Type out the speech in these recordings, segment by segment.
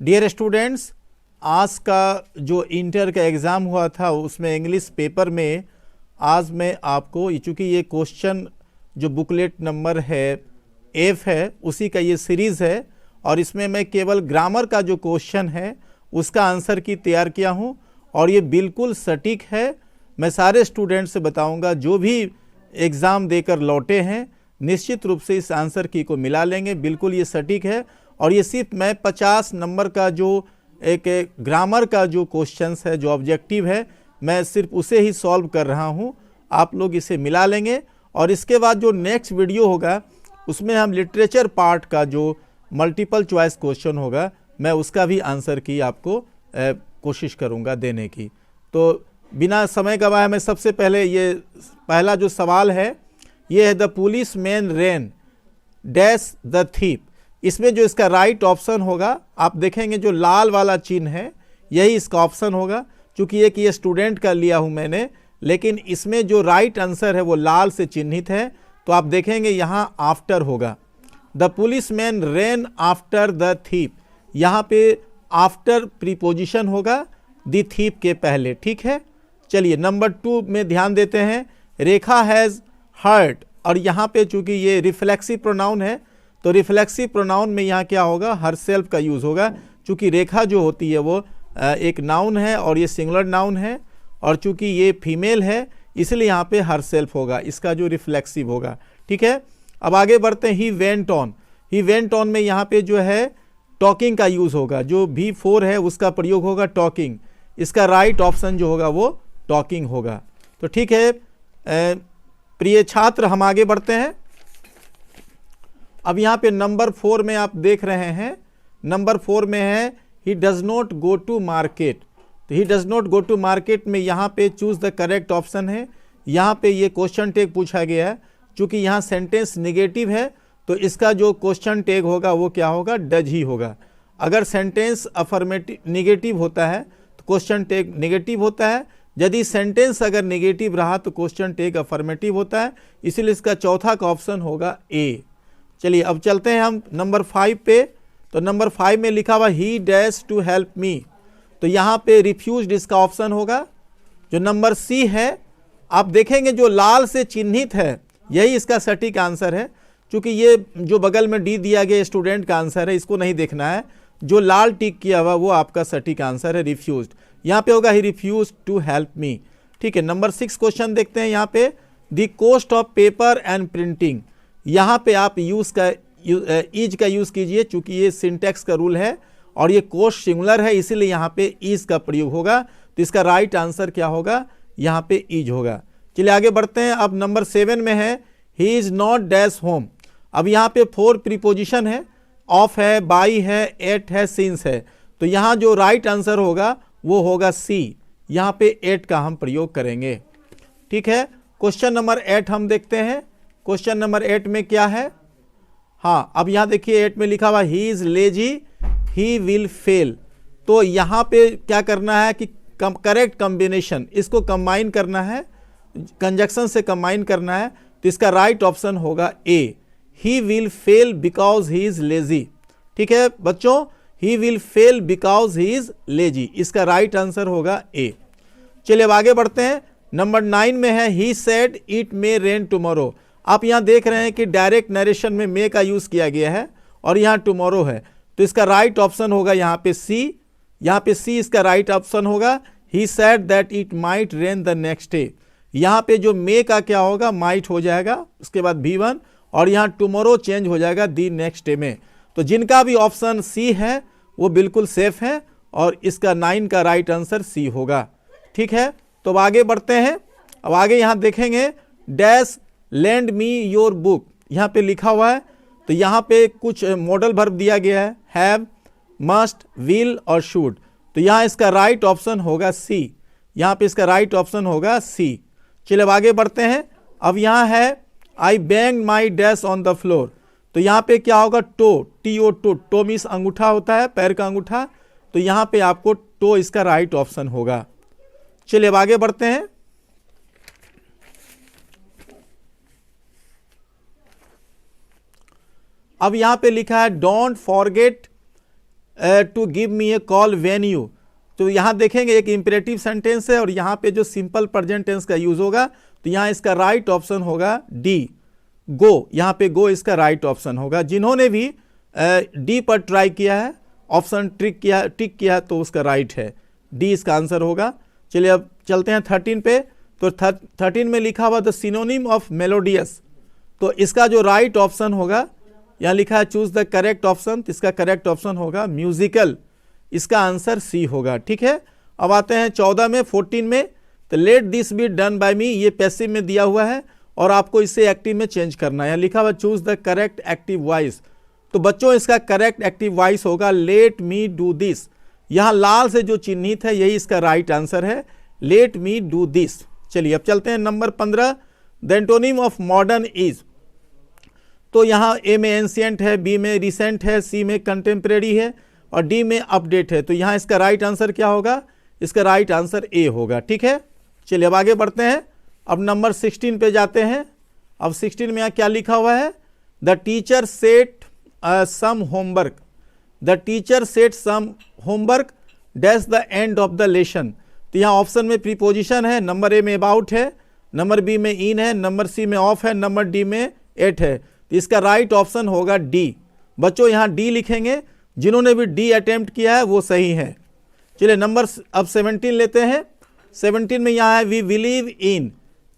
Dear students, आज का जो इंटर का एग्ज़ाम हुआ था उसमें इंग्लिश पेपर में आज मैं आपको, चूँकि ये क्वेश्चन जो बुकलेट नंबर है एफ है उसी का ये सीरीज़ है और इसमें मैं केवल ग्रामर का जो क्वेश्चन है उसका आंसर की तैयार किया हूँ और ये बिल्कुल सटीक है। मैं सारे स्टूडेंट से बताऊंगा जो भी एग्ज़ाम देकर लौटे हैं निश्चित रूप से इस आंसर की को मिला लेंगे, बिल्कुल ये सटीक है। और ये सिर्फ मैं 50 नंबर का जो एक ग्रामर का जो क्वेश्चंस है, जो ऑब्जेक्टिव है, मैं सिर्फ उसे ही सॉल्व कर रहा हूँ। आप लोग इसे मिला लेंगे और इसके बाद जो नेक्स्ट वीडियो होगा उसमें हम लिटरेचर पार्ट का जो मल्टीपल चॉइस क्वेश्चन होगा मैं उसका भी आंसर की आपको कोशिश करूँगा देने की। तो बिना समय गवाए मैं सबसे पहले ये पहला जो सवाल है ये है the police man rain dash the thief. इसमें जो इसका राइट ऑप्शन होगा आप देखेंगे जो लाल वाला चिन्ह है यही इसका ऑप्शन होगा। चूँकि एक ये स्टूडेंट का लिया हूँ मैंने, लेकिन इसमें जो राइट आंसर है वो लाल से चिन्हित है, तो आप देखेंगे यहाँ आफ्टर होगा। The police man rain after the thief, यहाँ पे आफ्टर प्रीपोजिशन होगा द थीप के पहले। ठीक है, चलिए नंबर 2 में ध्यान देते हैं। रेखा हैज़ हर्ट, और यहाँ पे चूंकि ये रिफ्लेक्सिव प्रोनाउन है तो रिफ्लेक्सिव प्रोनाउन में यहाँ क्या होगा, हरसेल्फ का यूज़ होगा। चूंकि रेखा जो होती है वो एक नाउन है और ये सिंगुलर नाउन है और चूंकि ये फीमेल है इसलिए यहाँ पे हरसेल्फ होगा, इसका जो रिफ्लेक्सिव होगा। ठीक है, अब आगे बढ़ते हैं। He went on, he went on में यहाँ पे जो है टॉकिंग का यूज़ होगा, जो V4 है उसका प्रयोग होगा टॉकिंग, इसका राइट ऑप्शन जो होगा वो टॉकिंग होगा। तो ठीक है प्रिय छात्र, हम आगे बढ़ते हैं। अब यहाँ पे नंबर 4 में आप देख रहे हैं, नंबर 4 में है he does not go to market. तो he does not go to market में यहाँ पे चूज द करेक्ट ऑप्शन है। यहाँ पे ये क्वेश्चन टैग पूछा गया है, चूँकि यहाँ सेंटेंस निगेटिव है तो इसका जो क्वेश्चन टैग होगा वो क्या होगा, डज ही होगा। अगर सेंटेंस अफर्मेटिव निगेटिव होता है तो क्वेश्चन टैग निगेटिव होता है, यदि सेंटेंस अगर नेगेटिव रहा तो क्वेश्चन टैग अफर्मेटिव होता है, इसीलिए इसका चौथा का ऑप्शन होगा ए। चलिए अब चलते हैं हम नंबर 5 पे। तो नंबर 5 में लिखा हुआ he dash to help me, तो यहाँ पे रिफ्यूज्ड इसका ऑप्शन होगा। जो नंबर सी है आप देखेंगे जो लाल से चिन्हित है यही इसका सटीक आंसर है। चूँकि ये जो बगल में डी दिया गया स्टूडेंट का आंसर है, इसको नहीं देखना है, जो लाल टिक किया हुआ वो आपका सटीक आंसर है, रिफ्यूज्ड। यहाँ पे होगा he refuse to help me. ठीक है, नंबर 6 क्वेश्चन देखते हैं। यहाँ पे the cost of paper and printing, यहाँ पे आप इज का यूज़ कीजिए, चूँकि ये सिंटेक्स का रूल है और ये कॉस्ट सिंगुलर है इसीलिए यहाँ पे इज का प्रयोग होगा। तो इसका राइट आंसर क्या होगा, यहाँ पे इज होगा। चलिए आगे बढ़ते हैं। अब नंबर 7 में है he is not dash home. अब यहाँ पे 4 प्रीपोजिशन है, ऑफ है, बाई है, एट है, सिंस है। तो यहाँ जो राइट आंसर होगा वो होगा सी, यहाँ पे एट का हम प्रयोग करेंगे। ठीक है, क्वेश्चन नंबर 8 हम देखते हैं। क्वेश्चन नंबर 8 में क्या है, हाँ अब यहाँ देखिए 8 में लिखा हुआ ही is lazy he will fail. तो यहाँ पे क्या करना है कि करेक्ट कॉम्बिनेशन, इसको कंबाइन करना है, कंजक्शन से कंबाइन करना है। तो इसका राइट ऑप्शन होगा A, he will fail because he is lazy. ठीक है बच्चों, he will fail because he is lazy, इसका राइट आंसर होगा ए। चलिए अब आगे बढ़ते हैं। नंबर 9 में है he said it may rain tomorrow. आप यहाँ देख रहे हैं कि डायरेक्ट नरेशन में मे का यूज़ किया गया है और यहाँ टुमारो है, तो इसका राइट ऑप्शन होगा यहाँ पे सी, यहाँ पे सी इसका राइट ऑप्शन होगा। He said that it might rain the next day, यहाँ पे जो मे का क्या होगा, माइट हो जाएगा, उसके बाद V1 और यहाँ टुमारो चेंज हो जाएगा दी नेक्स्ट डे में। तो जिनका भी ऑप्शन सी है वो बिल्कुल सेफ है और इसका 9 का राइट आंसर सी होगा। ठीक है, तो अब आगे बढ़ते हैं। अब आगे यहाँ देखेंगे dash land me your book, यहाँ पे लिखा हुआ है। तो यहाँ पे कुछ मॉडल वर्ब दिया गया है, हैव, मस्ट, विल और शुड। तो यहाँ इसका राइट ऑप्शन होगा सी, यहाँ पे इसका राइट ऑप्शन होगा सी। चलिए अब आगे बढ़ते हैं। अब यहाँ है I bang my dash on the floor. तो यहाँ पे क्या होगा, टो, TO टो मीन्स अंगूठा होता है, पैर का अंगूठा। तो यहाँ पे आपको टो इसका राइट ऑप्शन होगा। चलिए अब आगे बढ़ते हैं। अब यहाँ पे लिखा है don't forget to give me a call when you. तो यहाँ देखेंगे एक इंपेरेटिव सेंटेंस है और यहाँ पे जो सिंपल प्रेजेंट टेंस का यूज होगा, तो यहाँ इसका राइट ऑप्शन होगा डी, गो। यहाँ पे गो इसका राइट ऑप्शन होगा। जिन्होंने भी डी पर ट्राई किया है, ऑप्शन टिक किया तो उसका राइट है, डी इसका आंसर होगा। चलिए अब चलते हैं 13 पे। तो 13 में लिखा हुआ द सिनोनिम ऑफ मेलोडियस, तो इसका जो राइट ऑप्शन होगा, यहाँ लिखा है चूज द करेक्ट ऑप्शन, तो इसका करेक्ट ऑप्शन होगा म्यूजिकल, इसका आंसर सी होगा। ठीक है, अब आते हैं 14 में 14 में। तो let this be done by me, ये पैसिव में दिया हुआ है और आपको इसे एक्टिव में चेंज करना है। यहाँ लिखा हुआ choose the correct active voice, तो बच्चों इसका करेक्ट एक्टिव वॉइस होगा लेट मी डू दिस। यहाँ लाल से जो चिन्हित है यही इसका राइट आंसर है, लेट मी डू दिस। चलिए अब चलते हैं number 15, the antonym of modern is. तो यहाँ ए में एंशिएंट है, बी में रिसेंट है, सी में कंटेम्प्रेरी है और डी में अपडेट है। तो यहाँ इसका राइट आंसर क्या होगा? इसका राइट आंसर ए होगा। ठीक है, चलिए अब आगे बढ़ते हैं। अब नंबर 16 पे जाते हैं। अब 16 में यहाँ क्या लिखा हुआ है? The teacher set some homework, the teacher set some homework dash the end of the lesson. तो यहाँ ऑप्शन में प्रीपोजिशन है, नंबर ए में अबाउट है, नंबर बी में इन है, नंबर सी में ऑफ है, नंबर डी में एट है। तो इसका राइट ऑप्शन होगा डी। बच्चों यहाँ डी लिखेंगे, जिन्होंने भी डी अटेम्प्ट किया है वो सही है। चलिए नंबर अब 17 लेते हैं। 17 में यहाँ है we believe in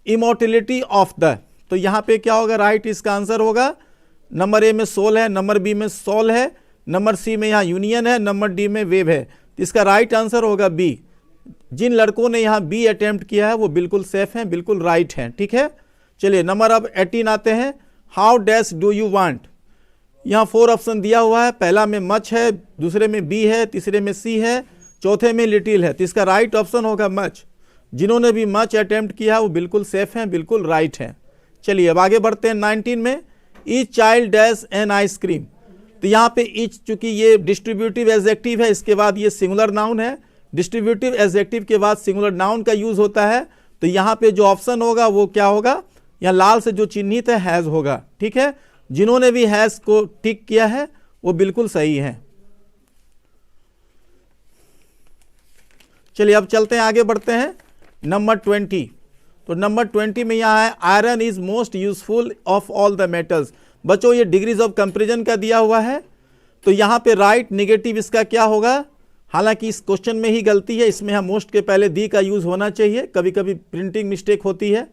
immortality of the. तो यहाँ पे क्या होगा? राइट इसका आंसर होगा, नंबर ए में सोल है, नंबर बी में सोल है, नंबर सी में यहाँ यूनियन है, नंबर डी में वेव है। तो इसका राइट आंसर होगा बी। जिन लड़कों ने यहाँ बी अटेम्प्ट किया है वो बिल्कुल सेफ हैं, बिल्कुल राइट हैं। ठीक है, चलिए नंबर अब 18 आते हैं। How dash do you want. यहाँ 4 ऑप्शन दिया हुआ है, पहला में मच है, दूसरे में बी है, तीसरे में सी है, चौथे में लिटिल है। तो इसका राइट ऑप्शन होगा मच। जिन्होंने भी मच अटेम्प्ट किया है वो बिल्कुल सेफ हैं, बिल्कुल राइट हैं। चलिए अब आगे बढ़ते हैं 19 में। Each child dash an ice cream. तो यहाँ पे ईच, चूंकि ये डिस्ट्रीब्यूटिव एडजेक्टिव है, इसके बाद ये सिंगुलर नाउन है। डिस्ट्रीब्यूटिव एडजेक्टिव के बाद सिंगुलर नाउन का यूज होता है। तो यहाँ पे जो ऑप्शन होगा वो क्या होगा? यहाँ लाल से जो चिन्हित है हैज होगा। ठीक है, जिन्होंने भी हैज को टिक किया है वो बिल्कुल सही है। चलिए अब चलते हैं, आगे बढ़ते हैं नंबर 20। तो नंबर 20 में यहाँ है iron is most useful of all the metals. बच्चों ये डिग्रीज ऑफ कंपेरिजन का दिया हुआ है, तो यहाँ पे राइट नेगेटिव इसका क्या होगा? हालांकि इस क्वेश्चन में ही गलती है, इसमें हम मोस्ट के पहले दी का यूज होना चाहिए, कभी कभी प्रिंटिंग मिस्टेक होती है।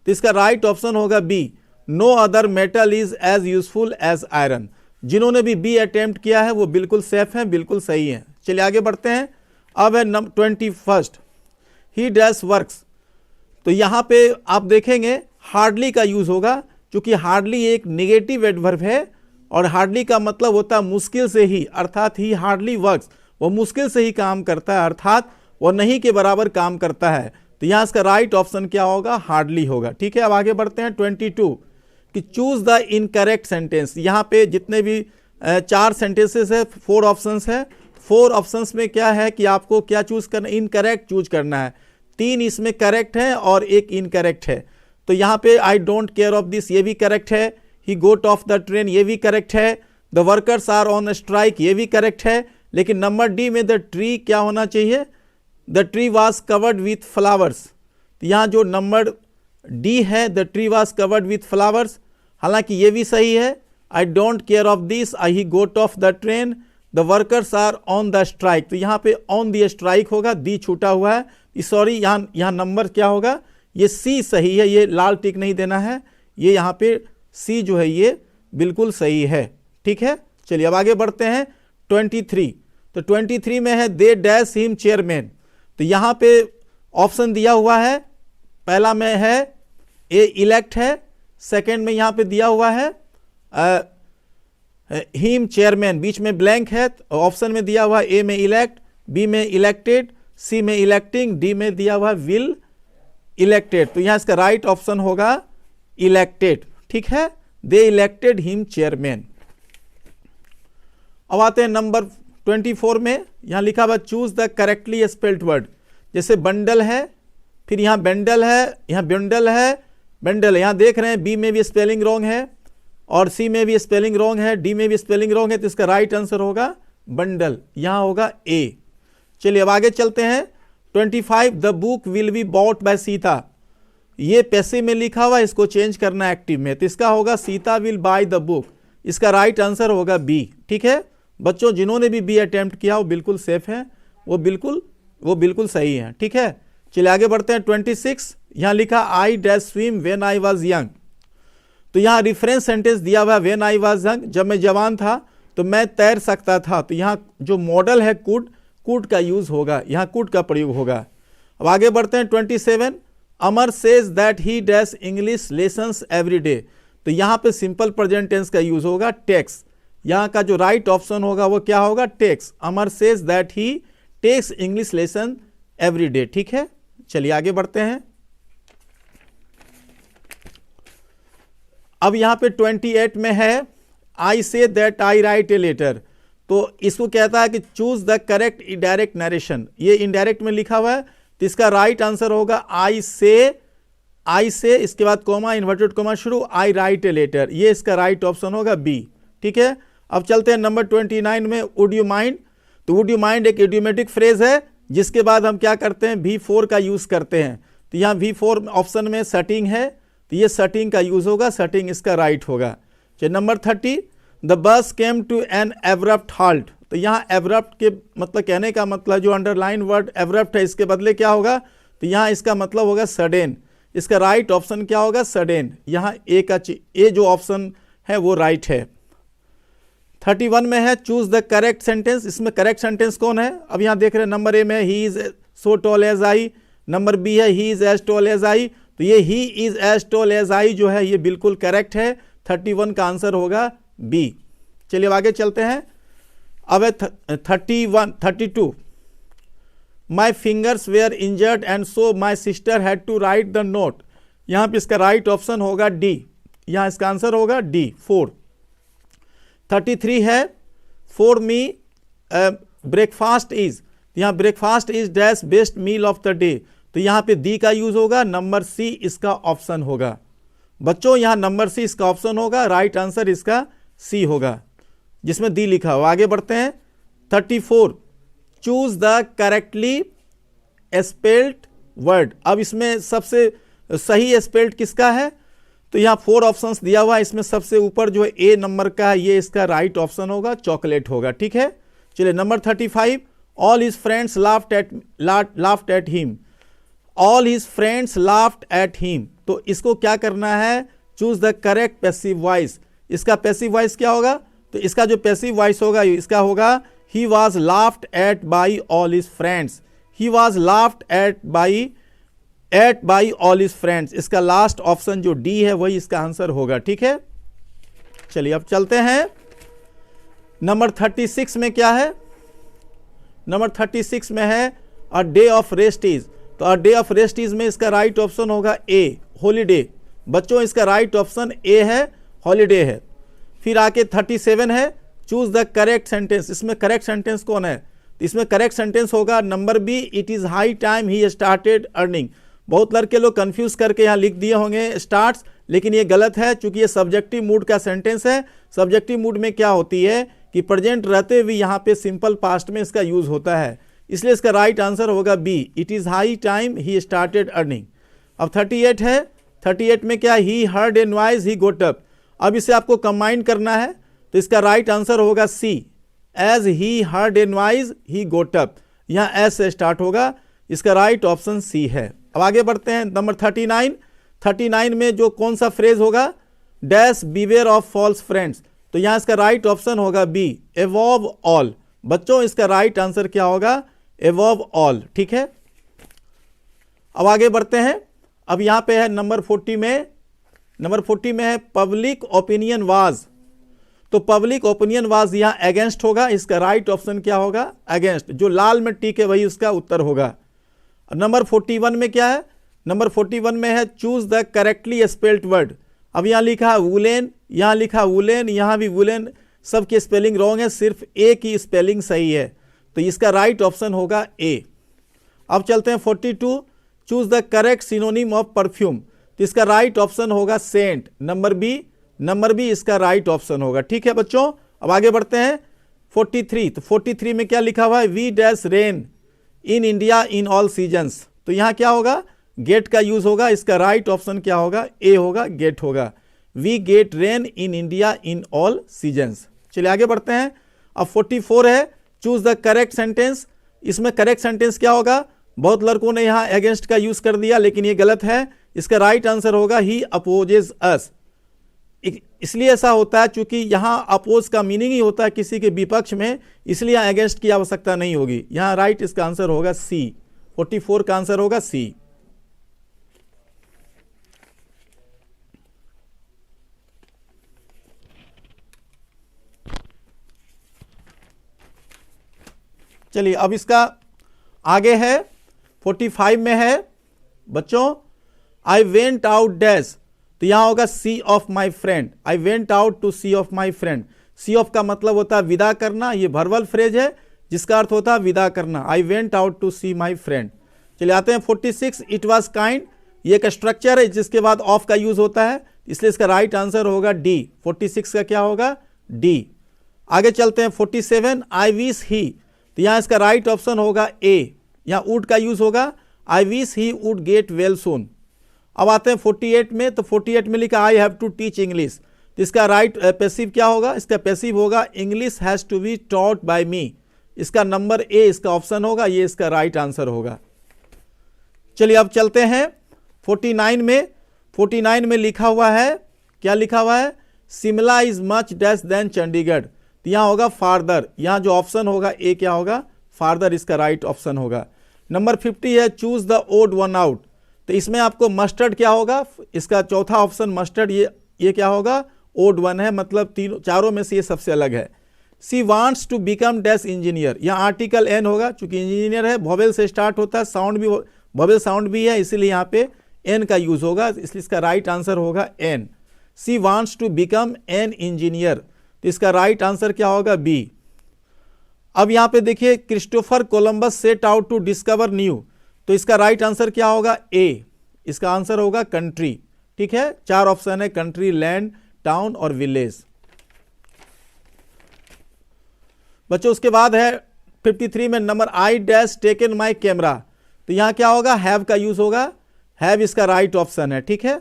तो इसका राइट ऑप्शन होगा B, no other metal is as useful as iron. जिन्होंने भी बी अटेम्प्ट किया है वो बिल्कुल सेफ हैं, बिल्कुल सही है। चलिए आगे बढ़ते हैं। अब है 21, ही डैश वर्क्स। तो यहाँ पे आप देखेंगे हार्डली का यूज होगा, क्योंकि हार्डली एक नेगेटिव एडवर्ब है और हार्डली का मतलब होता है मुश्किल से ही, अर्थात ही हार्डली वर्क्स, वो मुश्किल से ही काम करता है, अर्थात वो नहीं के बराबर काम करता है। तो यहाँ इसका राइट ऑप्शन क्या होगा? हार्डली होगा। ठीक है, अब आगे बढ़ते हैं 22 कि चूज द इनकरेक्ट सेंटेंस। यहाँ पे जितने भी 4 सेंटेंसेस है, 4 ऑप्शंस है। 4 ऑप्शंस में क्या है कि आपको क्या चूज करना? इनकरेक्ट चूज करना है। 3 इसमें करेक्ट है और 1 इनकरेक्ट है। तो यहाँ पे I don't care of this, ये भी करेक्ट है। He got off the train, ये भी करेक्ट है। The workers are on strike, ये भी करेक्ट है। लेकिन नंबर डी में द ट्री क्या होना चाहिए? The tree was covered with flowers. तो यहाँ जो नंबर डी है, the tree was covered with flowers, हालांकि ये भी सही है। I don't care of this, I he got off the train, the workers are on the strike. तो यहाँ पे ऑन द स्ट्राइक होगा, दी छूटा हुआ है, सॉरी यहाँ नंबर क्या होगा? ये सी सही है, ये लाल टिक नहीं देना है, ये यहाँ पे सी जो है ये बिल्कुल सही है। ठीक है, चलिए अब आगे बढ़ते हैं 23। तो 23 में है दे डैश हिम चेयरमैन। तो यहाँ पे ऑप्शन दिया हुआ है, पहला में है ए इलेक्ट है, सेकंड में यहाँ पे दिया हुआ है हिम चेयरमैन, बीच में ब्लैंक है। ऑप्शन में दिया हुआ ए में इलेक्ट, बी में इलेक्टेड, सी में इलेक्टिंग, डी में दिया हुआ विल इलेक्टेड। तो यहाँ इसका राइट ऑप्शन होगा इलेक्टेड। ठीक है, दे इलेक्टेड हिम चेयरमैन। अब आते हैं नंबर 24 में। यहाँ लिखा हुआ choose the correctly spelled word. जैसे बंडल है, फिर यहाँ बेंडल है, यहाँ बेंडल है, बेंडल है। यहाँ देख रहे हैं बी में भी स्पेलिंग रॉन्ग है और सी में भी स्पेलिंग रॉन्ग है, डी में भी स्पेलिंग रॉन्ग है। तो इसका राइट आंसर होगा बंडल, यहाँ होगा ए। चलिए अब आगे चलते हैं। 25 the book will be bought by Sita, ये पैसिव में लिखा हुआ, इसको चेंज करना है एक्टिव में, तो इसका होगा Sita will by the book. इसका राइट आंसर होगा बी। ठीक है बच्चों, जिन्होंने भी बी अटेम्प्ट किया वो बिल्कुल सेफ है, वो बिल्कुल सही है। ठीक है चलिए आगे बढ़ते हैं। 26 यहाँ लिखा I dash swim when I was young, तो यहाँ रेफरेंस सेंटेंस दिया हुआ है व्हेन आई वाज यंग, जब मैं जवान था तो मैं तैर सकता था, तो यहाँ जो मॉडल है कुड का यूज होगा, यहाँ कुड का प्रयोग होगा। अब आगे बढ़ते हैं। 27 Amar says that he dash English lessons every day, तो यहाँ पे सिंपल प्रेजेंट टेंस का यूज होगा टेक्स, यहाँ का जो राइट ऑप्शन होगा वो क्या होगा takes. Amar says that he takes English lesson every day. ठीक है चलिए आगे बढ़ते हैं। अब यहाँ पे 28 में है I say that I write a letter, तो इसको कहता है कि choose the correct indirect narration, ये इनडायरेक्ट में लिखा हुआ है, तो इसका राइट आंसर होगा आई से इसके बाद कोमा इन्वर्टेड कोमा शुरू, आई राइट ए लेटर, ये इसका राइट ऑप्शन होगा बी। ठीक है अब चलते हैं नंबर 29 में वुड यू माइंड, तो वुड यू माइंड एक इडियोमेटिक फ्रेज है जिसके बाद हम क्या करते हैं V4 का यूज करते हैं, तो यहाँ V4 ऑप्शन में सटिंग है, तो ये सटिंग का यूज होगा, सटिंग इसका राइट होगा। चलिए number 30 the bus came to an abrupt halt, तो यहाँ एब्रप्ट के मतलब कहने का मतलब जो अंडरलाइन वर्ड एब्रप्ट है इसके बदले क्या होगा, तो यहाँ इसका मतलब होगा सडेन, इसका राइट ऑप्शन क्या होगा सडेन, यहाँ ए जो ऑप्शन है वो राइट है। 31 में है चूज द करेक्ट सेंटेंस, इसमें करेक्ट सेंटेंस कौन है, अब यहाँ देख रहे हैं नंबर ए में he is so tall as I, number B है he is as tall as I, तो ये he is as tall as I जो है ये बिल्कुल करेक्ट है, 31 का आंसर होगा बी। चलिए अब आगे चलते हैं। अब है 32 my fingers were injured and so my sister had to write the note, यहाँ पे इसका राइट ऑप्शन होगा डी, यहाँ इसका आंसर होगा डी 4। 33 है फॉर मी ब्रेकफास्ट इज, यहाँ breakfast is dash best meal of the day, तो यहाँ पे दी का यूज होगा, नंबर सी इसका ऑप्शन होगा। बच्चों यहाँ नंबर सी इसका ऑप्शन होगा, राइट आंसर इसका सी होगा जिसमें दी लिखा हो। आगे बढ़ते हैं। 34 choose the correctly spelled word, अब इसमें सबसे सही स्पेल्ड किसका है, तो यहाँ 4 ऑप्शंस दिया हुआ है, इसमें सबसे ऊपर जो है ए नंबर का है ये इसका राइट ऑप्शन होगा, चॉकलेट होगा। ठीक है चलिए number 35 all his friends laughed at him, all his friends laughed at him, तो इसको क्या करना है choose the correct passive voice, इसका पैसिव वॉइस क्या होगा, तो इसका जो पैसिव वॉइस होगा इसका होगा he was laughed eight by all his friends, he was laughed eight by all his friends, इसका लास्ट ऑप्शन जो डी है वही इसका आंसर होगा। ठीक है चलिए अब चलते हैं। नंबर 36 में क्या है, नंबर 36 में है a day of rest is, तो a day of rest is में इसका राइट ऑप्शन होगा ए हॉलीडे, बच्चों इसका राइट ऑप्शन ए है हॉलीडे है। फिर आके 37 है चूज द करेक्ट सेंटेंस, इसमें करेक्ट सेंटेंस कौन है, तो इसमें करेक्ट सेंटेंस होगा number B it is high time he started earning, बहुत लड़के लोग कंफ्यूज करके यहाँ लिख दिए होंगे स्टार्ट्स, लेकिन ये गलत है क्योंकि ये सब्जेक्टिव मूड का सेंटेंस है। सब्जेक्टिव मूड में क्या होती है कि प्रेजेंट रहते हुए यहाँ पे सिंपल पास्ट में इसका यूज होता है, इसलिए इसका राइट आंसर होगा B it is high time he started earning. अब 38 है, 38 में क्या ही heard a noise he got up, अब इसे आपको कंबाइन करना है तो इसका राइट आंसर होगा C as he heard a noise he got up, यहाँ एस से स्टार्ट होगा, इसका राइट ऑप्शन सी है। अब आगे बढ़ते हैं। नंबर 39 में जो कौन सा फ्रेज होगा dash beware of false friends, तो यहाँ इसका राइट ऑप्शन होगा बी एवॉव ऑल, बच्चों इसका राइट आंसर क्या होगा एवॉव ऑल। ठीक है अब आगे बढ़ते हैं। अब यहाँ पे है नंबर 40 में है पब्लिक ओपिनियन वाज, तो पब्लिक ओपिनियन वाज यहाँ अगेंस्ट होगा, इसका राइट ऑप्शन क्या होगा अगेंस्ट, जो लाल में टिक है वही उसका उत्तर होगा। नंबर 41 में क्या है, नंबर 41 में है choose the correctly spelled word, अब यहाँ लिखा है वुलेन, यहाँ लिखा वुलेन, यहाँ भी वुलेन, सबकी स्पेलिंग रॉन्ग है, सिर्फ ए की स्पेलिंग सही है, तो इसका राइट ऑप्शन होगा ए। अब चलते हैं 42 choose the correct synonym of perfume, तो इसका राइट ऑप्शन होगा सेंट, नंबर बी इसका राइट ऑप्शन होगा। ठीक है बच्चों अब आगे बढ़ते हैं। 43, तो 43 में क्या लिखा हुआ है, we dash rain in India in all seasons. तो यहाँ क्या होगा, गेट का यूज होगा। इसका राइट ऑप्शन क्या होगा, ए होगा, गेट होगा। We get rain in India in all seasons. चलिए आगे बढ़ते हैं। अब 44 है, चूज द करेक्ट सेंटेंस। इसमें करेक्ट सेंटेंस क्या होगा, बहुत लड़कों ने यहाँ अगेंस्ट का यूज कर दिया, लेकिन ये गलत है। इसका राइट आंसर होगा ही अपोजेज अस। इसलिए ऐसा होता है क्योंकि यहाँ अपोज का मीनिंग ही होता है किसी के विपक्ष में, इसलिए अगेंस्ट की आवश्यकता नहीं होगी। यहाँ राइट इसका आंसर होगा सी, 44 का आंसर होगा सी। चलिए अब इसका आगे है, 45 में है बच्चों, आई वेंट आउट डैश। तो यहां होगा see off my friend. I went out to see off my friend. See off का मतलब होता है विदा करना, ये वर्बल फ्रेज है जिसका अर्थ होता है विदा करना। I went out to see my friend. चलिए आते हैं 46, इट वॉज काइंड। ये एक स्ट्रक्चर है जिसके बाद ऑफ का यूज होता है, इसलिए इसका राइट आंसर होगा डी। 46 का क्या होगा, डी। आगे चलते हैं 47, आई विश ही। तो यहाँ इसका राइट ऑप्शन होगा ए, यहाँ वुड का यूज होगा, I wish he would get well soon. अब आते हैं 48 में, तो 48 में लिखा I have to teach English. तो इसका राइट पैसिव क्या होगा, इसका पैसिव होगा English has to be taught by me. इसका नंबर ए इसका ऑप्शन होगा, ये इसका राइट आंसर होगा। चलिए अब चलते हैं 49 में। 49 में लिखा हुआ है, क्या लिखा हुआ है, Shimla is much dash then Chandigarh. तो यहाँ होगा फार्दर, यहाँ जो ऑप्शन होगा ए क्या होगा, फार्दर इसका राइट ऑप्शन होगा। नंबर 50 है, choose the odd one out. तो इसमें आपको मस्टर्ड क्या होगा, इसका चौथा ऑप्शन मस्टर्ड, ये क्या होगा, ओड वन है, मतलब चारों में से ये सबसे अलग है। She wants to become dash engineer. यहाँ आर्टिकल एन होगा, चूंकि इंजीनियर है, वोवेल से स्टार्ट होता है, साउंड भी वोवेल साउंड भी है, इसीलिए यहाँ पे एन का यूज होगा, इसलिए इसका राइट आंसर होगा an. She wants to become an engineer, तो इसका राइट आंसर क्या होगा, बी। अब यहाँ पे देखिए, Christopher Columbus set out to discover new. तो इसका राइट आंसर क्या होगा, ए। इसका आंसर होगा कंट्री। ठीक है, 4 ऑप्शन है, कंट्री, लैंड, टाउन और विलेज। बच्चों उसके बाद है 53 में number, I dash taken my camera. तो यहाँ क्या होगा, हैव का यूज होगा, हैव इसका राइट ऑप्शन है। ठीक है,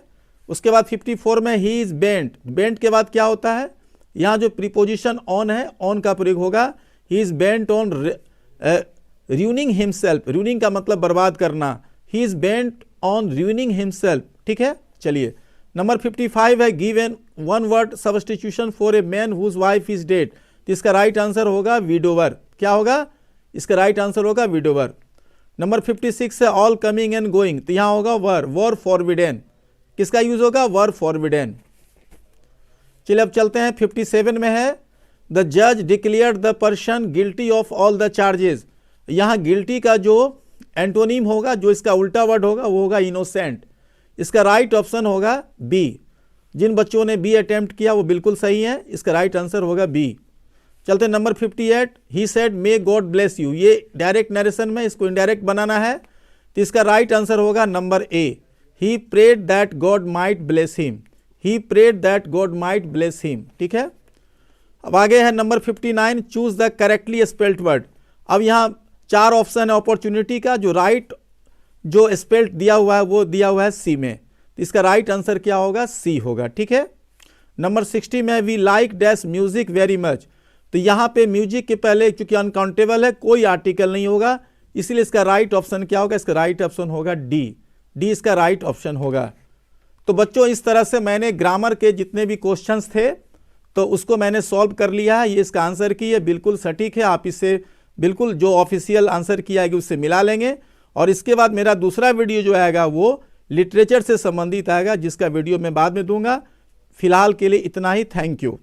उसके बाद 54 में ही इज बेंट। बेंट के बाद क्या होता है, यहाँ जो प्रीपोजिशन ऑन है, ऑन का प्रयोग होगा। He is bent on ruining himself। ruining का मतलब बर्बाद करना। he is bent on ruining himself। ठीक है, चलिए नंबर 55 है, give an one word substitution for a man whose wife is dead. तो इसका राइट आंसर होगा विडोवर। क्या होगा, इसका राइट आंसर होगा विडोवर। नंबर 56 है, ऑल कमिंग एंड गोइंग। तो यहाँ होगा वर फॉरबिडेन। किसका यूज होगा, वर फॉरबिडेन। चलिए अब चलते हैं 57 में है, द जज declared the person guilty of all the charges. यहाँ गिल्टी का जो एंटोनिम होगा, जो इसका उल्टा वर्ड होगा, वो होगा इनोसेंट। इसका राइट ऑप्शन होगा बी। जिन बच्चों ने बी अटेम्प्ट किया वो बिल्कुल सही है, इसका राइट आंसर होगा बी। चलते number 58, he said may God bless you. ये डायरेक्ट नरेशन में, इसको इनडायरेक्ट बनाना है, तो इसका राइट आंसर होगा number A, he prayed that God might bless him. He prayed that God might bless him. ठीक है, अब आगे है number 59, choose the correctly spelled word. अब यहाँ 4 ऑप्शन है अपॉर्चुनिटी का, जो राइट जो स्पेल्ड दिया हुआ है वो दिया हुआ है सी में, तो इसका राइट आंसर क्या होगा, सी होगा। ठीक है, नंबर 60 में we like dash music very much. तो यहाँ पे म्यूजिक के पहले चूंकि अनकाउंटेबल है, कोई आर्टिकल नहीं होगा, इसलिए इसका राइट ऑप्शन क्या होगा, इसका राइट ऑप्शन होगा डी। डी इसका राइट ऑप्शन होगा। तो बच्चों इस तरह से मैंने ग्रामर के जितने भी क्वेश्चंस थे तो उसको मैंने सॉल्व कर लिया है। ये इसका आंसर की है, बिल्कुल सटीक है। आप इससे बिल्कुल जो ऑफिशियल आंसर की आएगी उससे मिला लेंगे। और इसके बाद मेरा दूसरा वीडियो जो आएगा वो लिटरेचर से संबंधित आएगा, जिसका वीडियो मैं बाद में दूंगा। फिलहाल के लिए इतना ही। Thank you.